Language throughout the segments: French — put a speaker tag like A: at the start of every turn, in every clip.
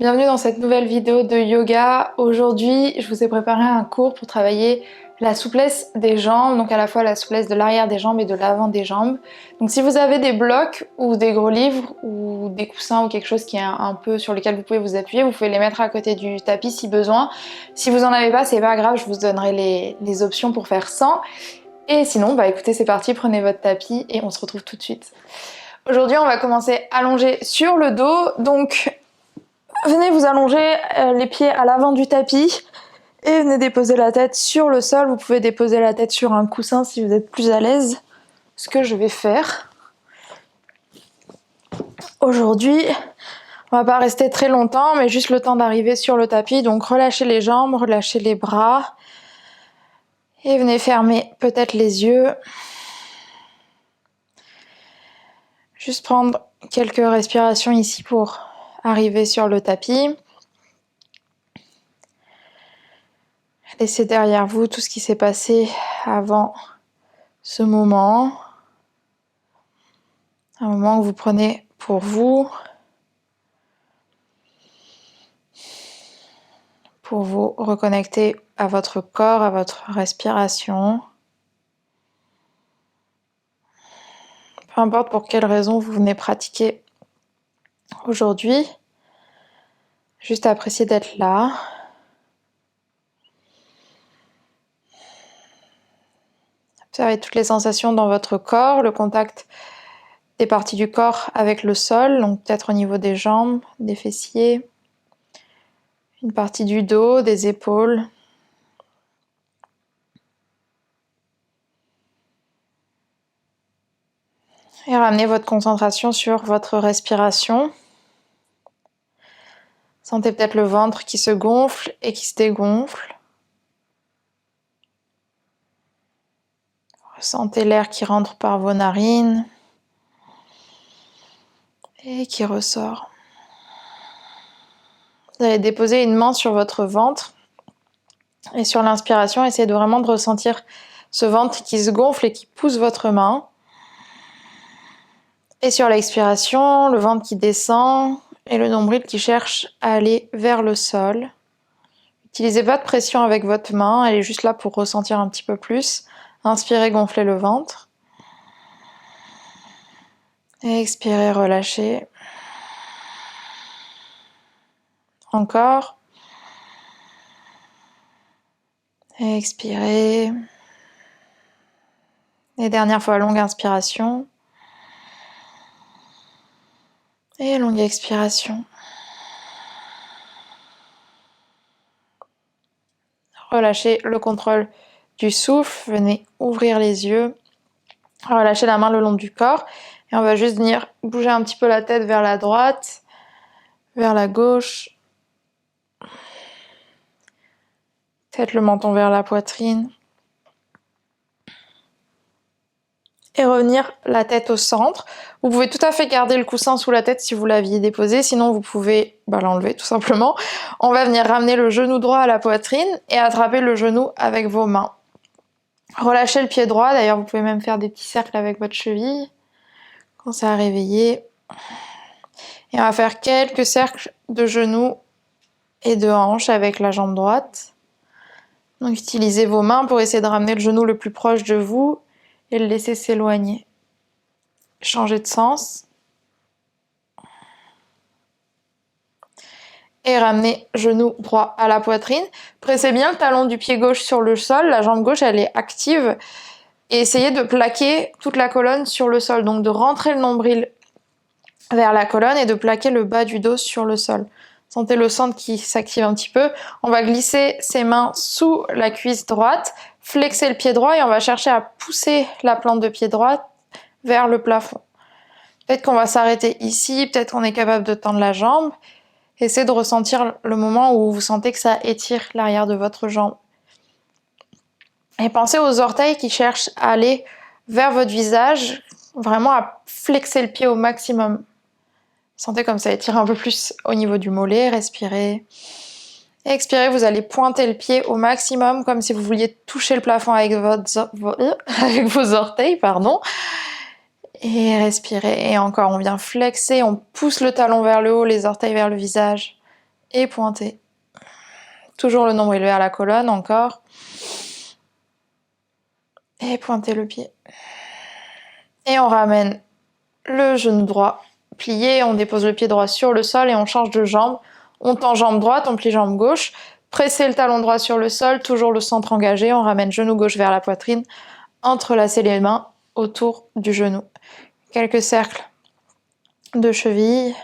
A: Bienvenue dans cette nouvelle vidéo de yoga. Aujourd'hui, je vous ai préparé un cours pour travailler la souplesse des jambes, donc à la fois la souplesse de l'arrière des jambes et de l'avant des jambes. Donc si vous avez des blocs ou des gros livres ou des coussins ou quelque chose qui est un peu sur lequel vous pouvez vous appuyer, vous pouvez les mettre à côté du tapis si besoin. Si vous en avez pas, c'est pas grave, je vous donnerai les options pour faire sans. Et sinon, bah écoutez, c'est parti, prenez votre tapis et on se retrouve tout de suite. Aujourd'hui, on va commencer allongé sur le dos, donc venez vous allonger les pieds à l'avant du tapis et venez déposer la tête sur le sol. Vous pouvez déposer la tête sur un coussin si vous êtes plus à l'aise. Ce que je vais faire aujourd'hui, on va pas rester très longtemps, mais juste le temps d'arriver sur le tapis. Donc relâchez les jambes, relâchez les bras et venez fermer peut-être les yeux. Juste prendre quelques respirations ici pour arriver sur le tapis. Laissez derrière vous tout ce qui s'est passé avant ce moment. Un moment que vous prenez pour vous reconnecter à votre corps, à votre respiration. Peu importe pour quelle raison vous venez pratiquer aujourd'hui, juste apprécier d'être là. Observez toutes les sensations dans votre corps, le contact des parties du corps avec le sol, donc peut-être au niveau des jambes, des fessiers, une partie du dos, des épaules. Et ramenez votre concentration sur votre respiration. Sentez peut-être le ventre qui se gonfle et qui se dégonfle. Ressentez l'air qui rentre par vos narines et qui ressort. Vous allez déposer une main sur votre ventre et sur l'inspiration, essayez vraiment de ressentir ce ventre qui se gonfle et qui pousse votre main. Et sur l'expiration, le ventre qui descend et le nombril qui cherche à aller vers le sol. N'utilisez pas de pression avec votre main, elle est juste là pour ressentir un petit peu plus. Inspirez, gonflez le ventre. Et expirez, relâchez. Encore. Et expirez. Et dernière fois, longue inspiration. Et longue expiration. Relâchez le contrôle du souffle. Venez ouvrir les yeux. Relâchez la main le long du corps. Et on va juste venir bouger un petit peu la tête vers la droite, vers la gauche. Peut-être le menton vers la poitrine. Et revenir la tête au centre. Vous pouvez tout à fait garder le coussin sous la tête si vous l'aviez déposé, sinon vous pouvez l'enlever tout simplement. On va venir ramener le genou droit à la poitrine et attraper le genou avec vos mains. Relâchez le pied droit, d'ailleurs vous pouvez même faire des petits cercles avec votre cheville quand ça a réveillé. Et on va faire quelques cercles de genoux et de hanches avec la jambe droite. Donc utilisez vos mains pour essayer de ramener le genou le plus proche de vous et le laisser s'éloigner. Changez de sens. Et ramenez genou droit à la poitrine. Pressez bien le talon du pied gauche sur le sol, la jambe gauche elle est active. Et essayez de plaquer toute la colonne sur le sol, donc de rentrer le nombril vers la colonne et de plaquer le bas du dos sur le sol. Sentez le centre qui s'active un petit peu. On va glisser ses mains sous la cuisse droite, flexer le pied droit et on va chercher à pousser la plante de pied droite vers le plafond. Peut-être qu'on va s'arrêter ici, peut-être qu'on est capable de tendre la jambe. Essayez de ressentir le moment où vous sentez que ça étire l'arrière de votre jambe. Et pensez aux orteils qui cherchent à aller vers votre visage, vraiment à flexer le pied au maximum. Sentez comme ça étire un peu plus au niveau du mollet, respirez. Et expirez, vous allez pointer le pied au maximum, comme si vous vouliez toucher le plafond avec vos orteils, pardon. Et respirez, et encore, on vient flexer, on pousse le talon vers le haut, les orteils vers le visage. et pointer. Toujours le nombril vers la colonne, encore. Et pointer le pied. Et on ramène le genou droit plié, on dépose le pied droit sur le sol et on change de jambe. On tend jambe droite, on plie jambe gauche. Pressez le talon droit sur le sol, toujours le centre engagé. On ramène genou gauche vers la poitrine. Entrelacez les mains autour du genou. Quelques cercles de cheville.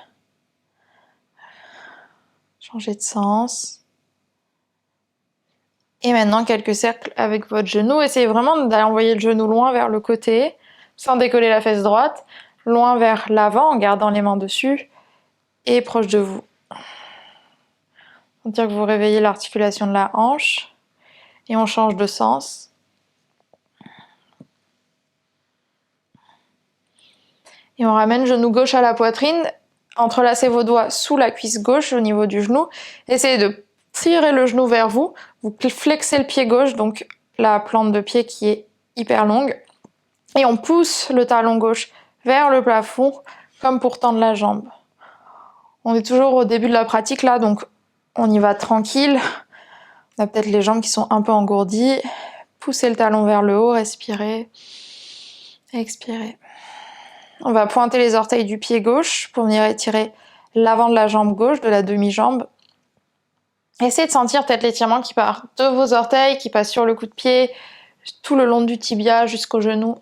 A: Changer de sens. Et maintenant, quelques cercles avec votre genou. Essayez vraiment d'aller envoyer le genou loin vers le côté, sans décoller la fesse droite. Loin vers l'avant, en gardant les mains dessus. Et proche de vous. On dire que vous réveillez l'articulation de la hanche. Et on change de sens. Et on ramène genou gauche à la poitrine. Entrelacez vos doigts sous la cuisse gauche au niveau du genou. Essayez de tirer le genou vers vous. Vous flexez le pied gauche, donc la plante de pied qui est hyper longue. Et on pousse le talon gauche vers le plafond, comme pour tendre la jambe. On est toujours au début de la pratique là, donc on y va tranquille. On a peut-être les jambes qui sont un peu engourdies. Poussez le talon vers le haut, respirez. Expirez. On va pointer les orteils du pied gauche pour venir étirer l'avant de la jambe gauche, de la demi-jambe. Essayez de sentir peut-être l'étirement qui part de vos orteils, qui passe sur le coup de pied, tout le long du tibia jusqu'au genou.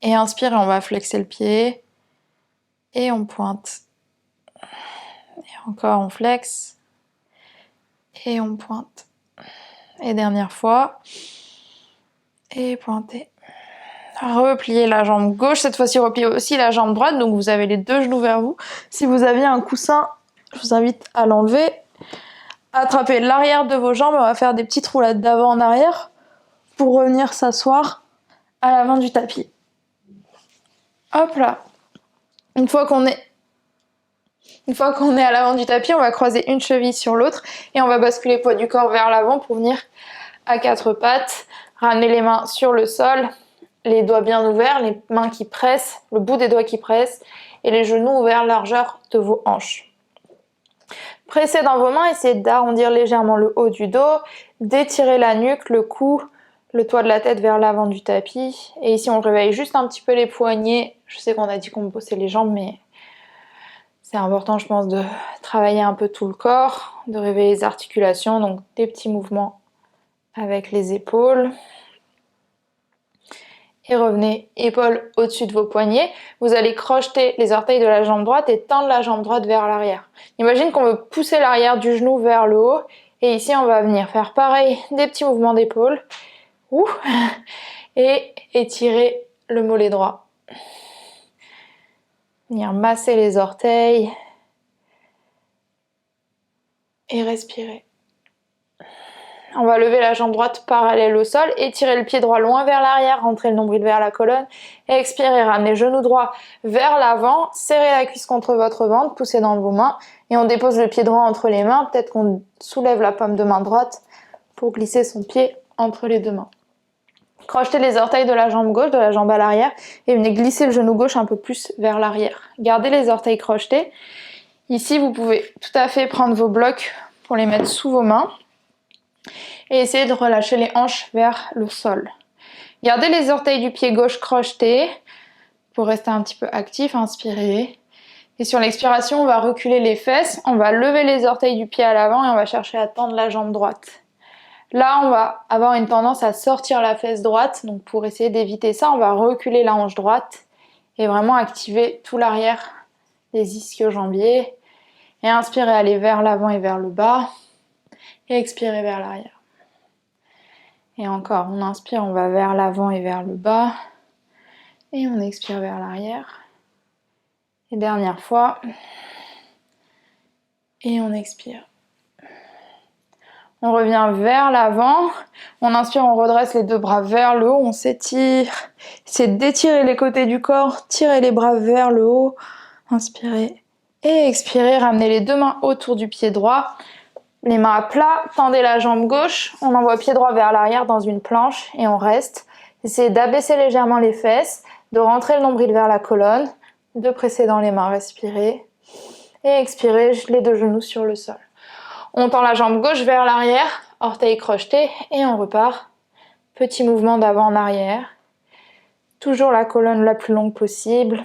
A: Et inspirez, on va flexer le pied. Et on pointe. Et encore, on flexe. Et on pointe. Et dernière fois. Et pointez. Repliez la jambe gauche. Cette fois-ci, repliez aussi la jambe droite. Donc, vous avez les deux genoux vers vous. Si vous aviez un coussin, je vous invite à l'enlever. Attrapez l'arrière de vos jambes. On va faire des petites roulades d'avant en arrière pour revenir s'asseoir à l'avant du tapis. Hop là. Une fois qu'on est à l'avant du tapis, on va croiser une cheville sur l'autre et on va basculer le poids du corps vers l'avant pour venir à quatre pattes. Ramener les mains sur le sol, les doigts bien ouverts, les mains qui pressent, le bout des doigts qui pressent et les genoux ouverts largeur de vos hanches. Pressez dans vos mains, essayez d'arrondir légèrement le haut du dos, d'étirer la nuque, le cou, le toit de la tête vers l'avant du tapis. Et ici, on réveille juste un petit peu les poignets. Je sais qu'on a dit qu'on bossait les jambes, mais c'est important, je pense, de travailler un peu tout le corps, de réveiller les articulations, donc des petits mouvements avec les épaules. Et revenez, épaules au-dessus de vos poignets. Vous allez crocheter les orteils de la jambe droite et tendre la jambe droite vers l'arrière. Imagine qu'on veut pousser l'arrière du genou vers le haut. Et ici, on va venir faire pareil, des petits mouvements d'épaule. Et étirer le mollet droit. Venir masser les orteils. Et respirer. On va lever la jambe droite parallèle au sol, étirer le pied droit loin vers l'arrière, rentrer le nombril vers la colonne, et expirer, ramener genou droit vers l'avant, serrez la cuisse contre votre ventre, poussez dans vos mains, et on dépose le pied droit entre les mains, peut-être qu'on soulève la paume de main droite pour glisser son pied entre les deux mains. Crochetez les orteils de la jambe gauche, de la jambe à l'arrière, et venez glisser le genou gauche un peu plus vers l'arrière. Gardez les orteils crochetés. Ici, vous pouvez tout à fait prendre vos blocs pour les mettre sous vos mains. Et essayez de relâcher les hanches vers le sol. Gardez les orteils du pied gauche crochetés pour rester un petit peu actif, inspirez. Et sur l'expiration, on va reculer les fesses, on va lever les orteils du pied à l'avant et on va chercher à tendre la jambe droite. Là, on va avoir une tendance à sortir la fesse droite, donc pour essayer d'éviter ça, on va reculer la hanche droite et vraiment activer tout l'arrière des ischio-jambiers. Et inspirez, aller vers l'avant et vers le bas. Et expirez vers l'arrière. Et encore, on inspire, on va vers l'avant et vers le bas. Et on expire vers l'arrière. Et dernière fois. Et on expire. On revient vers l'avant. On inspire, on redresse les deux bras vers le haut. On s'étire. Essayez d'étirer les côtés du corps. Tirez les bras vers le haut. Inspirez. Et expirez. Ramenez les deux mains autour du pied droit. Les mains à plat, tendez la jambe gauche, on envoie pied droit vers l'arrière dans une planche et on reste. Essayez d'abaisser légèrement les fesses, de rentrer le nombril vers la colonne, de presser dans les mains, respirez. Et expirez, les deux genoux sur le sol. On tend la jambe gauche vers l'arrière, orteil crocheté et on repart. Petit mouvement d'avant en arrière. Toujours la colonne la plus longue possible.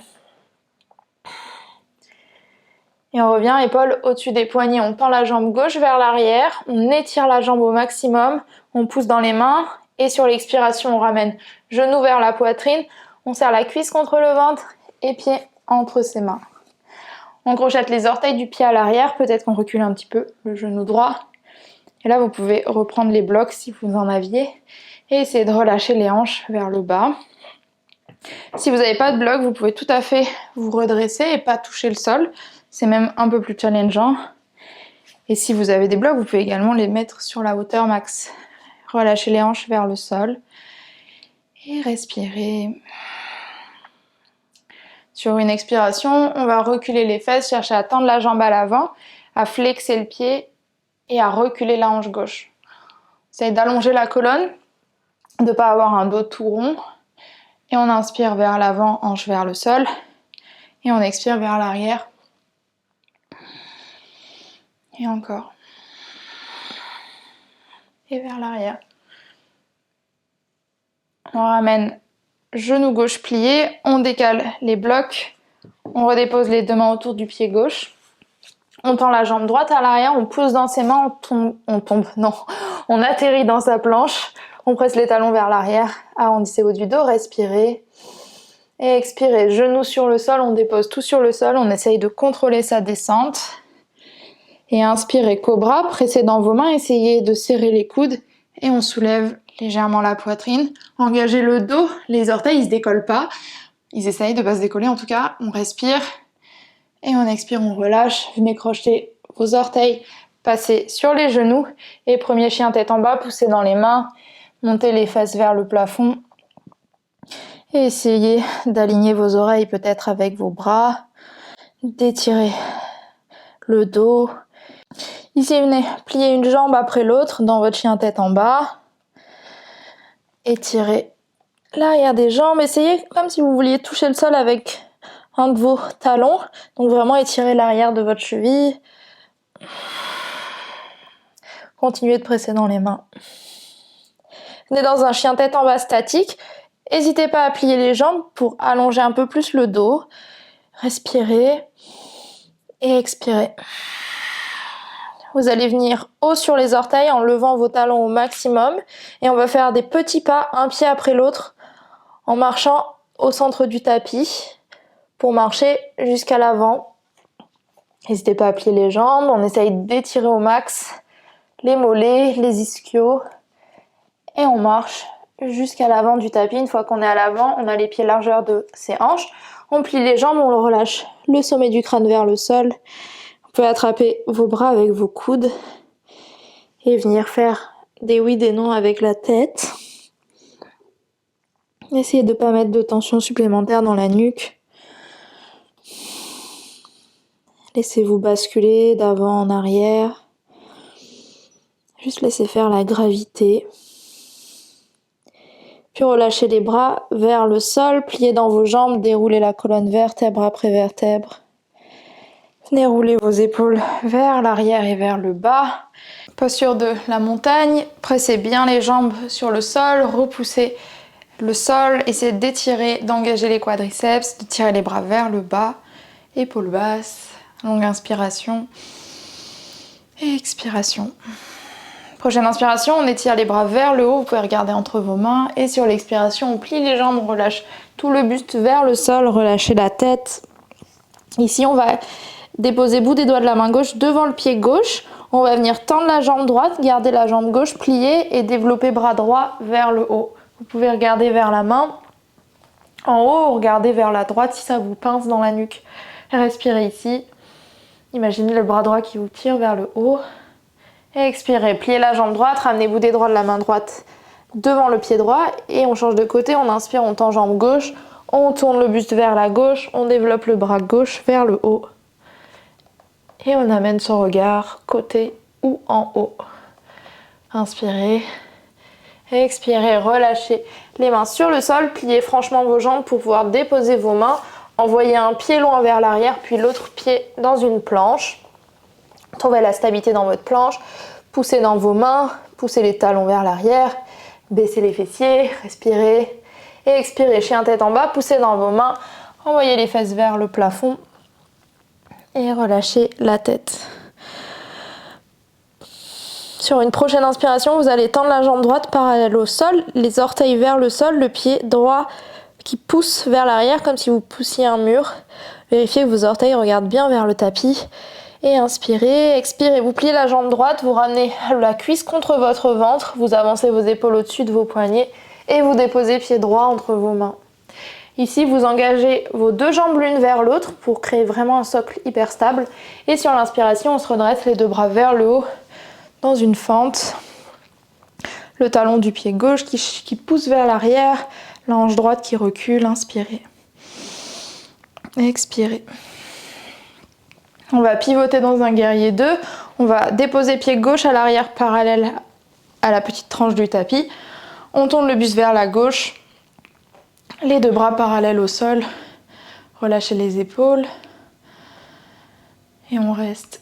A: Et on revient, épaules au-dessus des poignets. On tend la jambe gauche vers l'arrière, on étire la jambe au maximum, on pousse dans les mains et sur l'expiration, on ramène genou vers la poitrine, on serre la cuisse contre le ventre et pied entre ses mains. On crochette les orteils du pied à l'arrière, peut-être qu'on recule un petit peu le genou droit. Et là, vous pouvez reprendre les blocs si vous en aviez et essayer de relâcher les hanches vers le bas. Si vous n'avez pas de bloc, vous pouvez tout à fait vous redresser et pas toucher le sol. C'est même un peu plus challengeant. Et si vous avez des blocs, vous pouvez également les mettre sur la hauteur max. Relâchez les hanches vers le sol et respirez. Sur une expiration, on va reculer les fesses, chercher à tendre la jambe à l'avant, à flexer le pied et à reculer la hanche gauche. Essayez d'allonger la colonne, de ne pas avoir un dos tout rond. Et on inspire vers l'avant, hanche vers le sol. Et on expire vers l'arrière. Et encore. Et vers l'arrière. On ramène genou gauche plié, on décale les blocs, on redépose les deux mains autour du pied gauche. On tend la jambe droite à l'arrière, on pousse dans ses mains, on atterrit dans sa planche, on presse les talons vers l'arrière, arrondissez haut du dos, respirez. Et expirez, genoux sur le sol, on dépose tout sur le sol, on essaye de contrôler sa descente. Et inspirez, cobra, pressez dans vos mains, essayez de serrer les coudes et on soulève légèrement la poitrine. Engagez le dos, les orteils ils se décollent pas, ils essayent de pas se décoller en tout cas. On respire et on expire, on relâche. Venez crocheter vos orteils, passez sur les genoux et premier chien tête en bas, poussez dans les mains, montez les fesses vers le plafond. Et essayez d'aligner vos oreilles peut-être avec vos bras, d'étirer le dos. Ici, venez plier une jambe après l'autre dans votre chien tête en bas. Étirez l'arrière des jambes. Essayez comme si vous vouliez toucher le sol avec un de vos talons. Donc vraiment étirez l'arrière de votre cheville. Continuez de presser dans les mains. Venez dans un chien tête en bas statique. N'hésitez pas à plier les jambes pour allonger un peu plus le dos. Respirez et expirez. Vous allez venir haut sur les orteils en levant vos talons au maximum. Et on va faire des petits pas, un pied après l'autre, en marchant au centre du tapis pour marcher jusqu'à l'avant. N'hésitez pas à plier les jambes. On essaye d'étirer au max les mollets, les ischios. Et on marche jusqu'à l'avant du tapis. Une fois qu'on est à l'avant, on a les pieds largeur de ses hanches. On plie les jambes, on relâche le sommet du crâne vers le sol. Vous pouvez attraper vos bras avec vos coudes et venir faire des oui, des non avec la tête. Essayez de ne pas mettre de tension supplémentaire dans la nuque. Laissez-vous basculer d'avant en arrière. Juste laissez faire la gravité. Puis relâchez les bras vers le sol, pliez dans vos jambes, déroulez la colonne vertèbre après vertèbre. Venez rouler vos épaules vers l'arrière et vers le bas. Posture de la montagne, pressez bien les jambes sur le sol, repoussez le sol, essayez d'étirer, d'engager les quadriceps, de tirer les bras vers le bas, épaules basses, longue inspiration et expiration. Prochaine inspiration, on étire les bras vers le haut, vous pouvez regarder entre vos mains et sur l'expiration, on plie les jambes, on relâche tout le buste vers le sol, relâchez la tête. Ici, on va déposer bout des doigts de la main gauche devant le pied gauche. On va venir tendre la jambe droite, garder la jambe gauche pliée et développer bras droit vers le haut. Vous pouvez regarder vers la main en haut ou regarder vers la droite si ça vous pince dans la nuque. Respirez ici. Imaginez le bras droit qui vous tire vers le haut. Et expirez, pliez la jambe droite, ramenez bout des doigts de la main droite devant le pied droit et on change de côté, on inspire, on tend jambe gauche, on tourne le buste vers la gauche, on développe le bras gauche vers le haut. Et on amène son regard côté ou en haut. Inspirez, expirez, relâchez les mains sur le sol, pliez franchement vos jambes pour pouvoir déposer vos mains, envoyez un pied loin vers l'arrière puis l'autre pied dans une planche. Trouvez la stabilité dans votre planche, poussez dans vos mains, poussez les talons vers l'arrière, baissez les fessiers, respirez et expirez. Chien tête en bas, poussez dans vos mains, envoyez les fesses vers le plafond et relâchez la tête. Sur une prochaine inspiration, vous allez tendre la jambe droite parallèle au sol, les orteils vers le sol, le pied droit qui pousse vers l'arrière comme si vous poussiez un mur. Vérifiez que vos orteils regardent bien vers le tapis. Et inspirez, expirez. Vous pliez la jambe droite, vous ramenez la cuisse contre votre ventre, vous avancez vos épaules au-dessus de vos poignets et vous déposez pied droit entre vos mains. Ici, vous engagez vos deux jambes l'une vers l'autre pour créer vraiment un socle hyper stable. Et sur l'inspiration, on se redresse les deux bras vers le haut dans une fente. Le talon du pied gauche qui pousse vers l'arrière, la hanche droite qui recule. Inspirez. Expirez. On va pivoter dans un guerrier 2. On va déposer pied gauche à l'arrière parallèle à la petite tranche du tapis. On tourne le buste vers la gauche. Les deux bras parallèles au sol. Relâchez les épaules. Et on reste.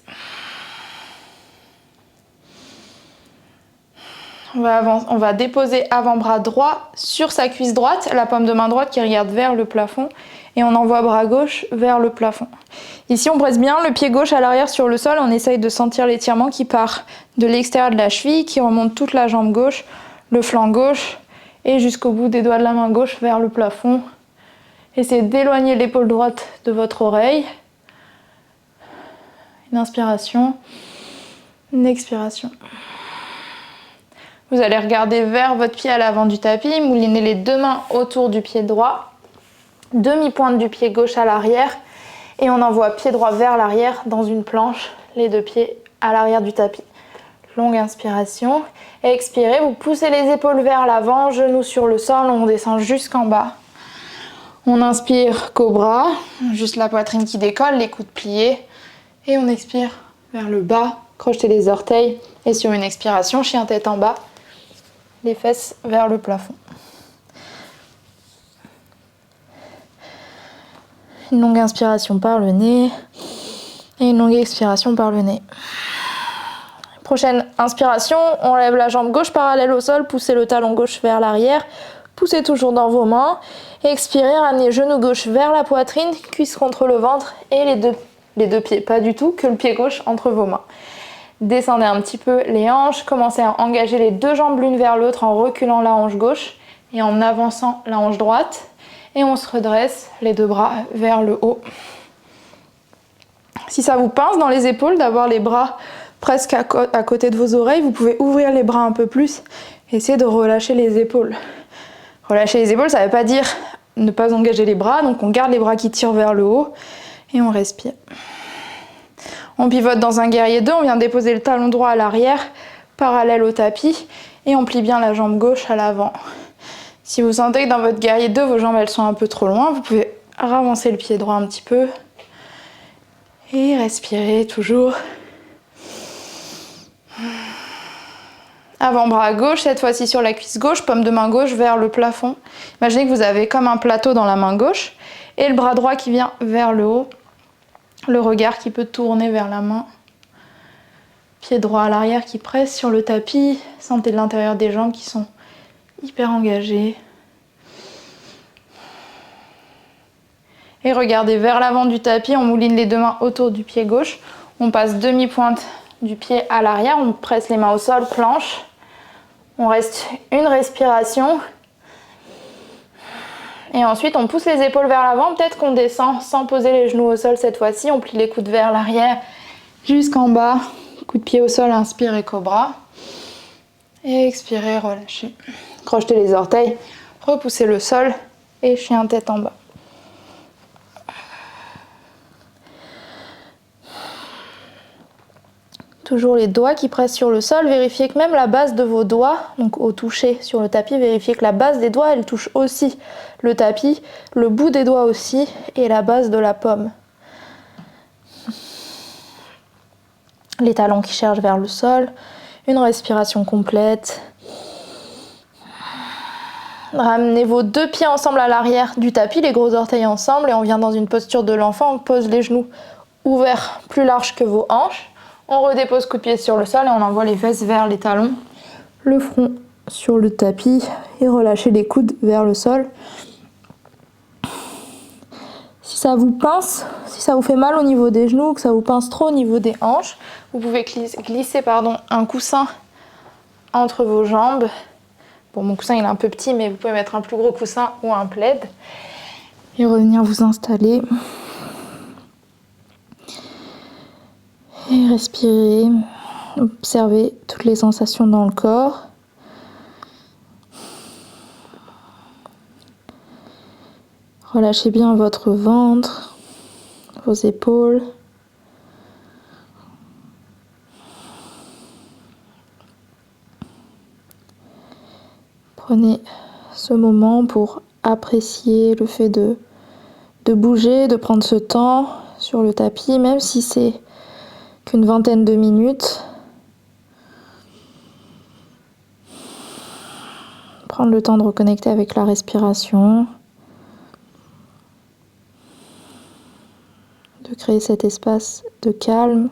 A: On va déposer avant-bras droit sur sa cuisse droite, la paume de main droite qui regarde vers le plafond. Et on envoie bras gauche vers le plafond. Ici, on presse bien le pied gauche à l'arrière sur le sol. On essaye de sentir l'étirement qui part de l'extérieur de la cheville, qui remonte toute la jambe gauche, le flanc gauche et jusqu'au bout des doigts de la main gauche vers le plafond. Essayez d'éloigner l'épaule droite de votre oreille. Une inspiration, une expiration. Vous allez regarder vers votre pied à l'avant du tapis, moulinez les deux mains autour du pied droit, demi-pointe du pied gauche à l'arrière et on envoie pied droit vers l'arrière dans une planche, les deux pieds à l'arrière du tapis. Longue inspiration. Expirez, vous poussez les épaules vers l'avant, genoux sur le sol, on descend jusqu'en bas. On inspire cobra, juste la poitrine qui décolle, les coudes pliés. Et on expire vers le bas, crochetez les orteils. Et sur une expiration, chien tête en bas, les fesses vers le plafond. Une longue inspiration par le nez et une longue expiration par le nez. Prochaine inspiration, on lève la jambe gauche parallèle au sol, poussez le talon gauche vers l'arrière, poussez toujours dans vos mains. Expirez, ramenez genou gauche vers la poitrine, cuisse contre le ventre et les deux pieds, pas du tout, que le pied gauche entre vos mains. Descendez un petit peu les hanches, commencez à engager les deux jambes l'une vers l'autre en reculant la hanche gauche et en avançant la hanche droite. Et on se redresse, les deux bras vers le haut. Si ça vous pince dans les épaules d'avoir les bras presque à côté de vos oreilles, vous pouvez ouvrir les bras un peu plus, essayez de relâcher les épaules. Relâcher les épaules, ça ne veut pas dire ne pas engager les bras, donc on garde les bras qui tirent vers le haut et on respire. On pivote dans un guerrier 2, on vient déposer le talon droit à l'arrière, parallèle au tapis, et on plie bien la jambe gauche à l'avant. Si vous sentez que dans votre guerrier 2, vos jambes elles sont un peu trop loin, vous pouvez ravancer le pied droit un petit peu. Et respirer toujours. Avant-bras gauche, cette fois-ci sur la cuisse gauche, paume de main gauche vers le plafond. Imaginez que vous avez comme un plateau dans la main gauche et le bras droit qui vient vers le haut. Le regard qui peut tourner vers la main. Pied droit à l'arrière qui presse sur le tapis. Sentez l'intérieur des jambes qui sont hyper engagés. Et regardez vers l'avant du tapis, on mouline les deux mains autour du pied gauche. On passe demi-pointe du pied à l'arrière, on presse les mains au sol, planche. On reste une respiration. Et ensuite, on pousse les épaules vers l'avant. Peut-être qu'on descend sans poser les genoux au sol cette fois-ci. On plie les coudes vers l'arrière jusqu'en bas. Coup de pied au sol, inspirez cobra. Et expirez, relâchez. Crochetez les orteils, repoussez le sol et chien tête en bas. Toujours les doigts qui pressent sur le sol. Vérifiez que même la base de vos doigts, donc au toucher sur le tapis, vérifiez que la base des doigts, elle touche aussi le tapis, le bout des doigts aussi et la base de la paume. Les talons qui cherchent vers le sol. Une respiration complète. Ramenez vos deux pieds ensemble à l'arrière du tapis, les gros orteils ensemble et on vient dans une posture de l'enfant. On pose les genoux ouverts plus larges que vos hanches. On redépose coup de pied sur le sol et on envoie les fesses vers les talons, le front sur le tapis et relâchez les coudes vers le sol. Si ça vous pince, si ça vous fait mal au niveau des genoux, que ça vous pince trop au niveau des hanches, vous pouvez glisser un coussin entre vos jambes. Bon, mon coussin il est un peu petit, mais vous pouvez mettre un plus gros coussin ou un plaid. Et revenir vous installer. Et respirer. Observez toutes les sensations dans le corps. Relâchez bien votre ventre, vos épaules. Prenez ce moment pour apprécier le fait de bouger, de prendre ce temps sur le tapis, même si c'est qu'une vingtaine de minutes. Prendre le temps de reconnecter avec la respiration, de créer cet espace de calme.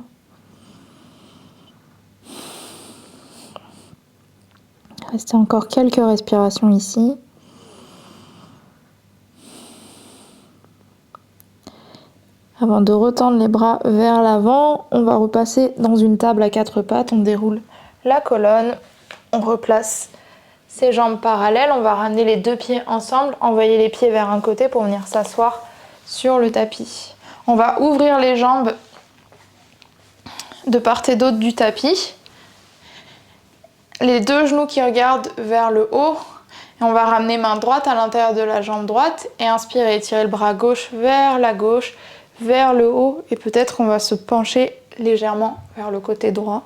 A: Restez encore quelques respirations ici. Avant de retendre les bras vers l'avant, on va repasser dans une table à quatre pattes. On déroule la colonne, on replace ses jambes parallèles. On va ramener les deux pieds ensemble, envoyer les pieds vers un côté pour venir s'asseoir sur le tapis. On va ouvrir les jambes de part et d'autre du tapis. Les deux genoux qui regardent vers le haut. Et on va ramener main droite à l'intérieur de la jambe droite et inspirer, étirer le bras gauche vers la gauche, vers le haut. Et peut-être on va se pencher légèrement vers le côté droit.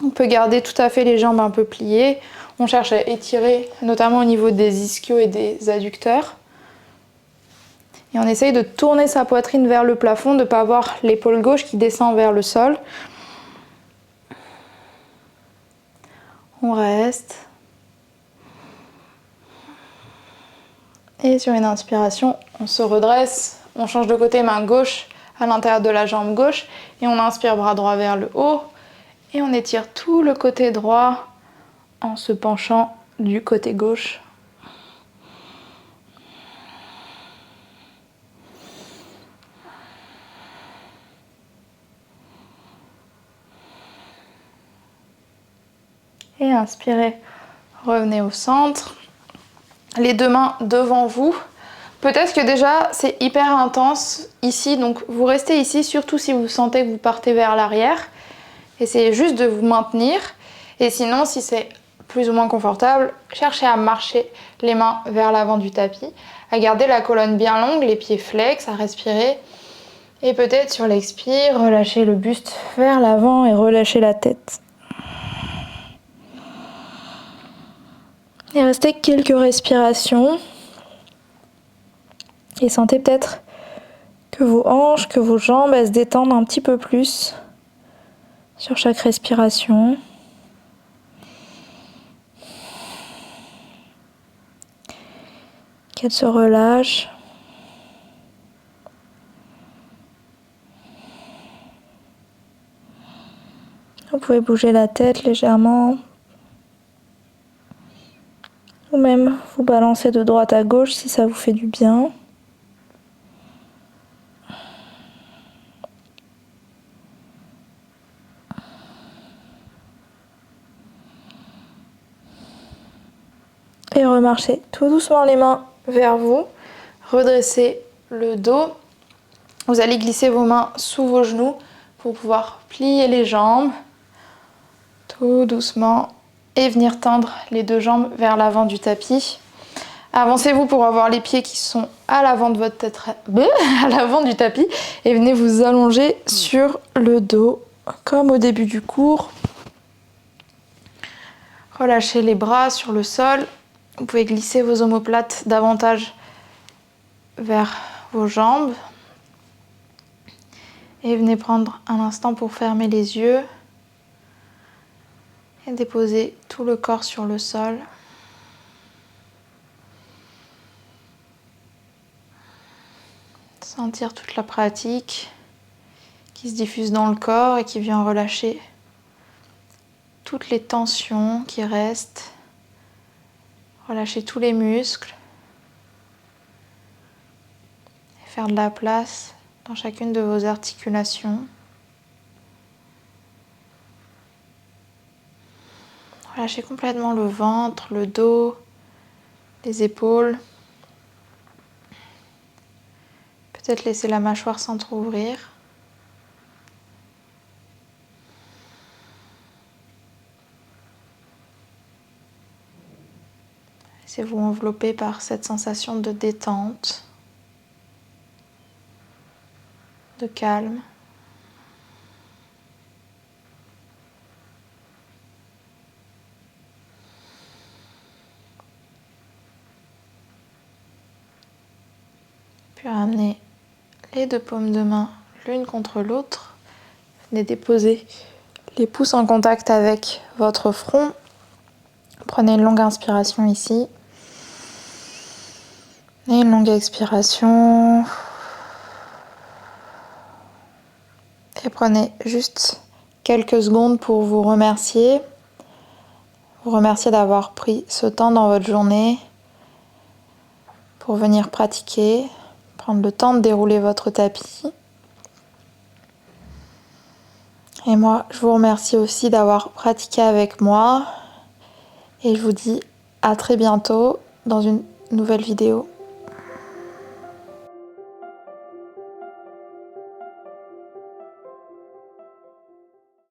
A: On peut garder tout à fait les jambes un peu pliées. On cherche à étirer, notamment au niveau des ischios et des adducteurs. Et on essaye de tourner sa poitrine vers le plafond, de ne pas avoir l'épaule gauche qui descend vers le sol. On reste. Et sur une inspiration, on se redresse. On change de côté, main gauche à l'intérieur de la jambe gauche. Et on inspire, bras droit vers le haut. Et on étire tout le côté droit en se penchant du côté gauche. Et inspirez, revenez au centre. Les deux mains devant vous. Peut-être que déjà c'est hyper intense ici, donc vous restez ici, surtout si vous sentez que vous partez vers l'arrière. Essayez juste de vous maintenir. Et sinon, si c'est plus ou moins confortable, cherchez à marcher les mains vers l'avant du tapis, à garder la colonne bien longue, les pieds flex, à respirer. Et peut-être sur l'expire, relâchez le buste vers l'avant et relâchez la tête. Et restez quelques respirations. Et sentez peut-être que vos hanches, que vos jambes, elles se détendent un petit peu plus sur chaque respiration. Qu'elles se relâchent. Vous pouvez bouger la tête légèrement. Ou même vous balancer de droite à gauche si ça vous fait du bien. Et remarchez tout doucement les mains vers vous. Redressez le dos. Vous allez glisser vos mains sous vos genoux pour pouvoir plier les jambes. Tout doucement. Et venir tendre les deux jambes vers l'avant du tapis. Avancez-vous pour avoir les pieds qui sont à l'avant de votre tête, à l'avant du tapis. Et venez vous allonger sur le dos, comme au début du cours. Relâchez les bras sur le sol. Vous pouvez glisser vos omoplates davantage vers vos jambes. Et venez prendre un instant pour fermer les yeux. Et déposer tout le corps sur le sol. Sentir toute la pratique qui qui se diffuse dans le corps et qui vient relâcher toutes les tensions qui restent, relâcher tous les muscles et faire de la place dans chacune de vos articulations. Relâchez complètement le ventre, le dos, les épaules. Peut-être laisser la mâchoire s'entrouvrir. Laissez-vous envelopper par cette sensation de détente, de calme. Puis ramenez les deux paumes de main l'une contre l'autre. Venez déposer les pouces en contact avec votre front. Prenez une longue inspiration ici. Et une longue expiration. Et prenez juste quelques secondes pour vous remercier. Vous remercier d'avoir pris ce temps dans votre journée pour venir pratiquer. Prendre le temps de dérouler votre tapis. Et moi, je vous remercie aussi d'avoir pratiqué avec moi. Et je vous dis à très bientôt dans une nouvelle vidéo.